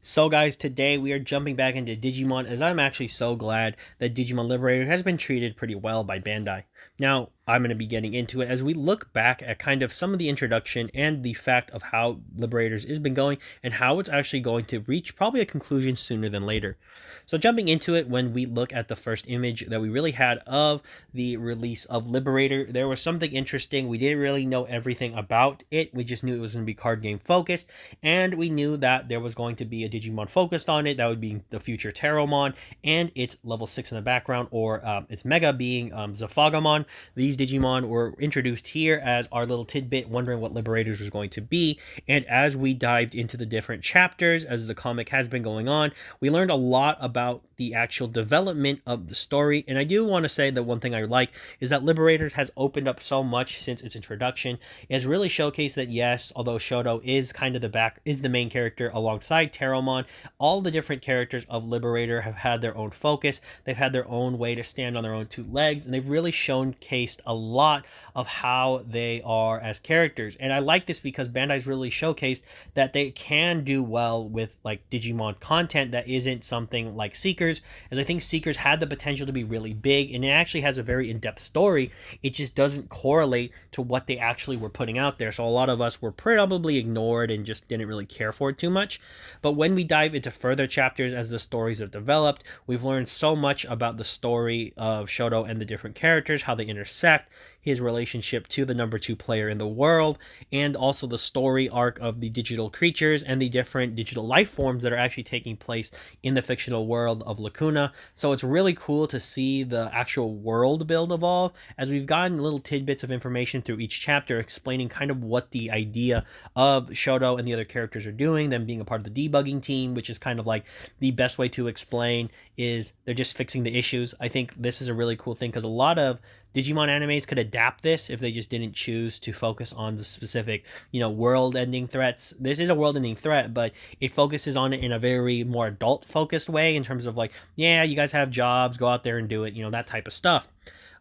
So guys, today we are jumping back into Digimon as I'm actually so glad that Digimon Liberator has been treated pretty well by Bandai. Now, I'm going to be getting into it as we look back at kind of some of the introduction and the fact of how Liberators has been going and how it's actually going to reach probably a conclusion sooner than later. So jumping into it, when we look at the first image that we really had of the release of Liberator, there was something interesting. We didn't really know everything about it. We just knew it was going to be card game focused, and we knew that there was going to be a Digimon focused on it. That would be the future Terromon, and it's level 6 in the background, or its Mega being Zafagamon. These Digimon were introduced here as our little tidbit, wondering what Liberators was going to be. And as we dived into the different chapters, as the comic has been going on, we learned a lot about the actual development of the story. And I do want to say that one thing I like is that Liberators has opened up so much since its introduction. It has really showcased that yes, although Shoto is kind of the main character alongside Terromon, all the different characters of Liberator have had their own focus. They've had their own way to stand on their own two legs, and they've really showcased a lot of how they are as characters. And I like this because Bandai's really showcased that they can do well with like Digimon content that isn't something like Seekers, as I think Seekers had the potential to be really big, and it actually has a very in-depth story. It just doesn't correlate to what they actually were putting out there. So a lot of us were probably ignored and just didn't really care for it too much. But when we dive into further chapters as the stories have developed, we've learned so much about the story of Shoto and the different characters, how they intersect, his relationship to the number 2 player in the world, and also the story arc of the digital creatures and the different digital life forms that are actually taking place in the fictional world of Lacuna. So it's really cool to see the actual world build evolve, as we've gotten little tidbits of information through each chapter explaining kind of what the idea of Shoto and the other characters are doing, them being a part of the debugging team, which is kind of like the best way to explain is they're just fixing the issues. I think this is a really cool thing because a lot of Digimon animes could adapt this if they just didn't choose to focus on the specific, world-ending threats. This is a world-ending threat, but it focuses on it in a very more adult-focused way in terms of like, yeah, you guys have jobs, go out there and do it, that type of stuff.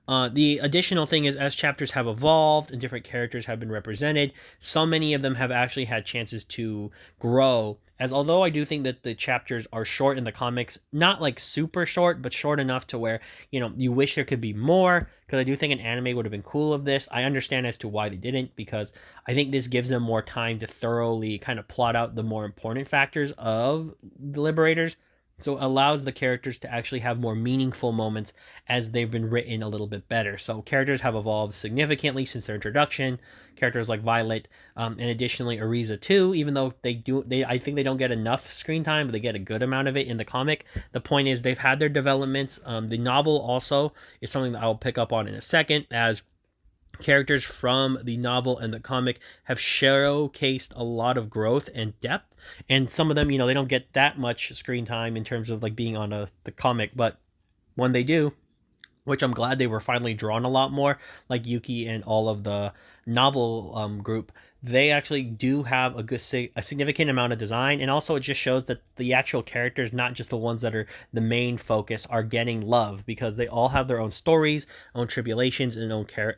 The additional thing is, as chapters have evolved and different characters have been represented, so many of them have actually had chances to grow. As although I do think that the chapters are short in the comics, not like super short, but short enough to where, you wish there could be more, because I do think an anime would have been cool of this. I understand as to why they didn't, because I think this gives them more time to thoroughly kind of plot out the more important factors of the Liberators. So it allows the characters to actually have more meaningful moments as they've been written a little bit better. So characters have evolved significantly since their introduction. Characters like Violet, and additionally Ariza too, even though I think they don't get enough screen time, but they get a good amount of it in the comic. The point is they've had their developments. The novel also is something that I'll pick up on in a second, as characters from the novel and the comic have showcased a lot of growth and depth, and some of them, they don't get that much screen time in terms of like being on the comic, but when they do, which I'm glad they were finally drawn a lot more, like Yuki and all of the novel group, they actually do have a significant amount of design, and also it just shows that the actual characters, not just the ones that are the main focus, are getting love, because they all have their own stories, own tribulations, and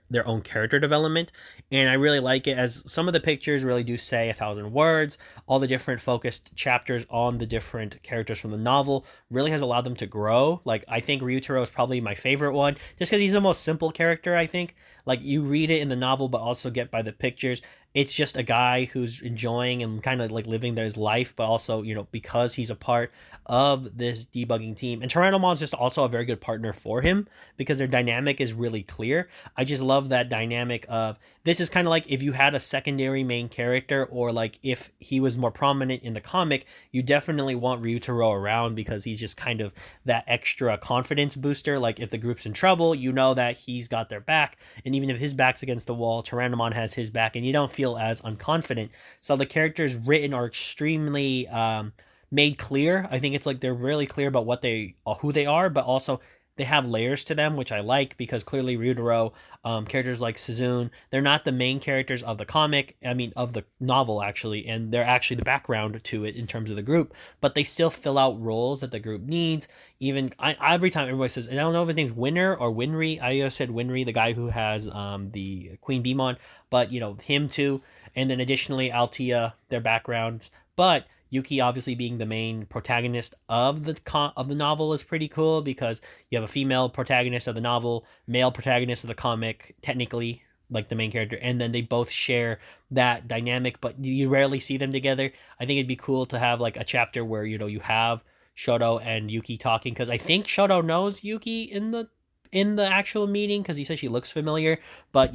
their own character development. And I really like it, as some of the pictures really do say 1,000 words. All the different focused chapters on the different characters from the novel really has allowed them to grow. Like, I think Ryutaro is probably my favorite one, just because he's the most simple character, I think. Like, you read it in the novel, but also get by the pictures. It's just a guy who's enjoying and kind of like living his life, but also, because he's a part of this debugging team. And Tyrannomon is just also a very good partner for him, because their dynamic is really clear. I just love that dynamic of, this is kind of like if you had a secondary main character, or like if he was more prominent in the comic, you definitely want Ryutaro around, because he's just kind of that extra confidence booster. Like, if the group's in trouble, you know that he's got their back, and even if his back's against the wall, Tyrannomon has his back, and you don't feel as unconfident. So the characters written are extremely made clear. I think it's like they're really clear about who they are, but also they have layers to them, which I like, because clearly Ryutaro, characters like Suzune, they're not the main characters of the comic, of the novel actually, and they're actually the background to it in terms of the group, but they still fill out roles that the group needs. Even every time everybody says, and I don't know if his name's Winner or Winry, I said Winry, the guy who has the Queen Beemon, but him too, and then additionally Altea, their backgrounds. But Yuki obviously being the main protagonist of the novel is pretty cool because you have a female protagonist of the novel, male protagonist of the comic, technically like the main character, and then they both share that dynamic, but you rarely see them together. I think it'd be cool to have like a chapter where you have Shoto and Yuki talking, because I think Shoto knows Yuki in the actual meeting because he says she looks familiar, but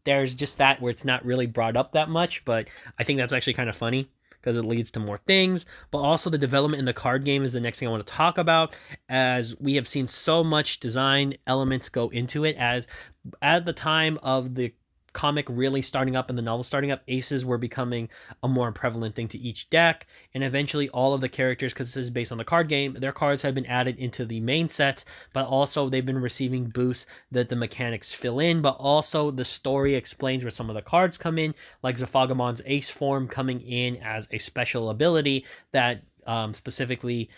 there's just that where it's not really brought up that much, but I think that's actually kind of funny because it leads to more things. But also the development in the card game is the next thing I want to talk about, as we have seen so much design elements go into it. As at the time of the comic really starting up and the novel starting up, aces were becoming a more prevalent thing to each deck, and eventually all of the characters, because this is based on the card game, their cards have been added into the main sets, but also they've been receiving boosts that the mechanics fill in, but also the story explains where some of the cards come in, like Zafagamon's ace form coming in as a special ability that specifically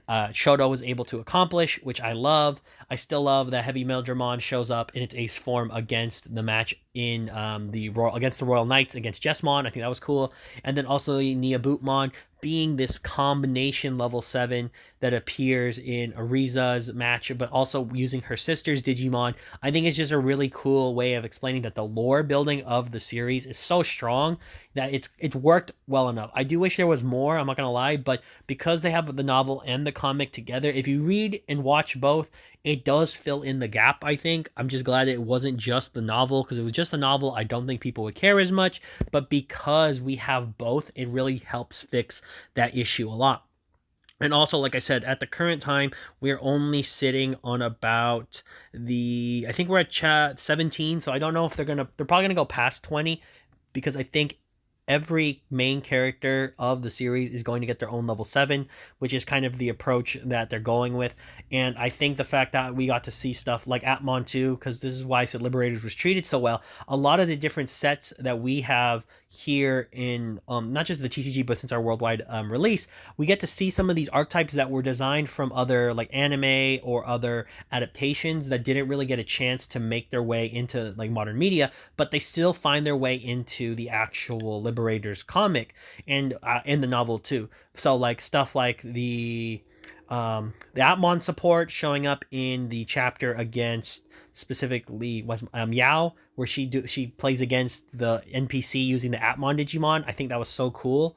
Shoto was able to accomplish, which I love. I still love that Heavy Meldramon shows up in its ace form against the match in against the Royal Knights against Jesmon. I think that was cool. And then also Niabutmon being this combination level 7 that appears in Ariza's match, but also using her sister's Digimon. I think it's just a really cool way of explaining that the lore building of the series is so strong that it's worked well enough. I do wish there was more, I'm not going to lie, but because they have the novel and the comic together, if you read and watch both, it does fill in the gap, I think. I'm just glad it wasn't just the novel, because if it was just the novel, I don't think people would care as much, but because we have both, it really helps fix that issue a lot. And also, like I said, at the current time, we're only sitting on about I think we're at chat 17, so I don't know if they're probably gonna go past 20, because I think every main character of the series is going to get their own level 7, which is kind of the approach that they're going with. And I think the fact that we got to see stuff like Atmon 2, because this is why I said Liberators was treated so well, a lot of the different sets that we have here in not just the TCG, but since our worldwide release, we get to see some of these archetypes that were designed from other like anime or other adaptations that didn't really get a chance to make their way into like modern media, but they still find their way into the actual Liberators comic and in the novel too. So like stuff like the Atmon support showing up in the chapter against specifically Yao, where she plays against the NPC using the Atmon Digimon. I think that was so cool.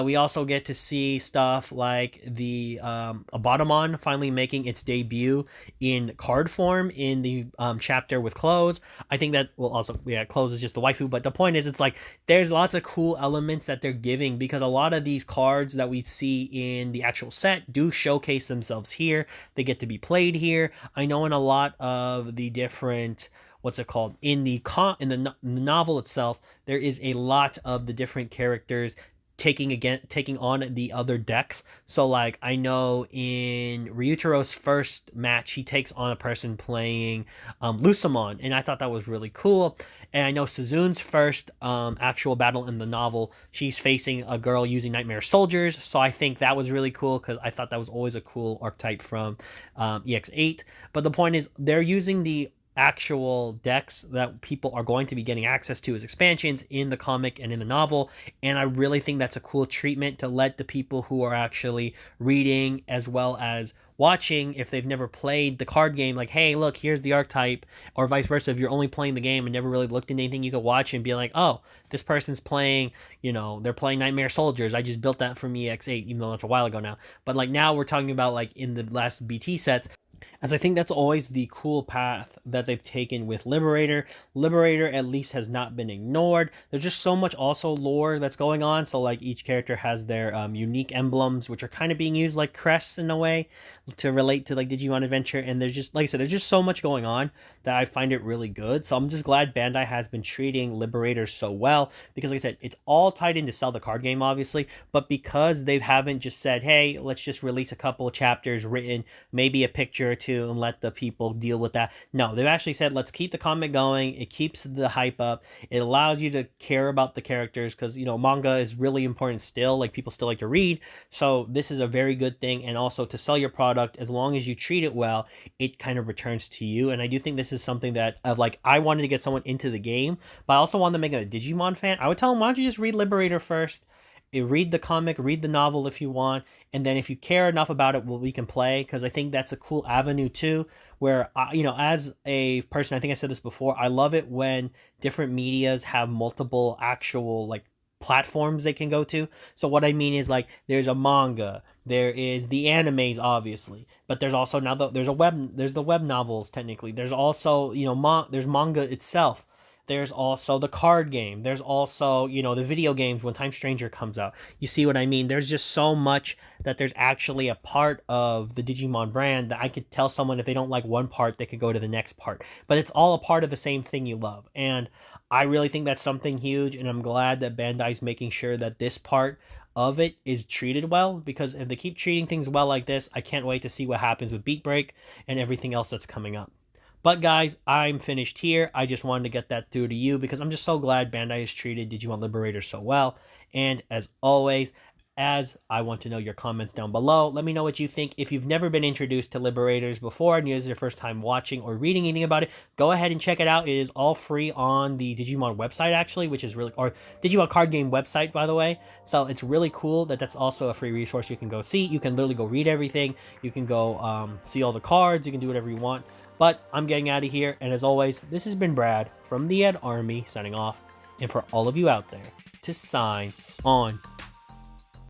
We also get to see stuff like the Abotamon finally making its debut in card form in the chapter with Close. I think that will also, yeah, Close is just the waifu, but the point is, it's like there's lots of cool elements that they're giving, because a lot of these cards that we see in the actual set do showcase themselves here. They get to be played here. I know in a lot of the different in the novel itself, there is a lot of the different characters taking on the other decks. So like I know in Ryutero's first match, he takes on a person playing Lucamon, and I thought that was really cool. And I know Suzune's first actual battle in the novel, she's facing a girl using Nightmare Soldiers, so I think that was really cool, because I thought that was always a cool archetype from EX8. But the point is, they're using the actual decks that people are going to be getting access to as expansions in the comic and in the novel, and I really think that's a cool treatment to let the people who are actually reading as well as watching, if they've never played the card game, like, hey, look, here's the archetype, or vice versa. If you're only playing the game and never really looked into anything, you could watch and be like, oh, this person's playing, they're playing Nightmare Soldiers, I just built that from EX8, even though that's a while ago now. But like now we're talking about like in the last BT sets, as I think that's always the cool path that they've taken with Liberator. Liberator at least has not been ignored. There's just so much also lore that's going on. So like each character has their unique emblems, which are kind of being used like crests in a way to relate to like Digimon Adventure. And there's just, like I said, there's just so much going on that I find it really good. So I'm just glad Bandai has been treating Liberators so well, because like I said, it's all tied in to sell the card game, obviously, but because they haven't just said, hey, let's just release a couple of chapters written, maybe a picture or two, and let the people deal with that. No, they've actually said, let's keep the comic going. It keeps the hype up. It allows you to care about the characters, because manga is really important still. Like, people still like to read, so this is a very good thing. And also to sell your product, as long as you treat it well, it kind of returns to you. And I do think this is something that I wanted to get someone into the game, but I also wanted to make a Digimon fan. I would tell them, why don't you just read Liberator first, read the comic, read the novel if you want, and then if you care enough about it, well, we can play, because I think that's a cool avenue too. Where as a person, I think I said this before, I love it when different medias have multiple actual like platforms they can go to. So what I mean is, like, there's a manga, there is the animes obviously, but there's also now there's the web novels technically. There's also there's manga itself. There's also the card game. There's also, the video games when Time Stranger comes out. You see what I mean? There's just so much that there's actually a part of the Digimon brand that I could tell someone if they don't like one part, they could go to the next part. But it's all a part of the same thing you love. And I really think that's something huge. And I'm glad that Bandai's making sure that this part of it is treated well, because if they keep treating things well like this, I can't wait to see what happens with Beat Break and everything else that's coming up. But guys, I'm finished here. I just wanted to get that through to you because I'm just so glad Bandai has treated Digimon Liberators so well. And as always, as I want to know your comments down below, let me know what you think. If you've never been introduced to Liberators before and this is your first time watching or reading anything about it, go ahead and check it out. It is all free on the Digimon website, actually, which is really, or Digimon card game website, by the way. So it's really cool that that's also a free resource you can go see. You can literally go read everything. You can go see all the cards. You can do whatever you want. But I'm getting out of here, and as always, this has been Brad from the Ed Army signing off, and for all of you out there, to sign on.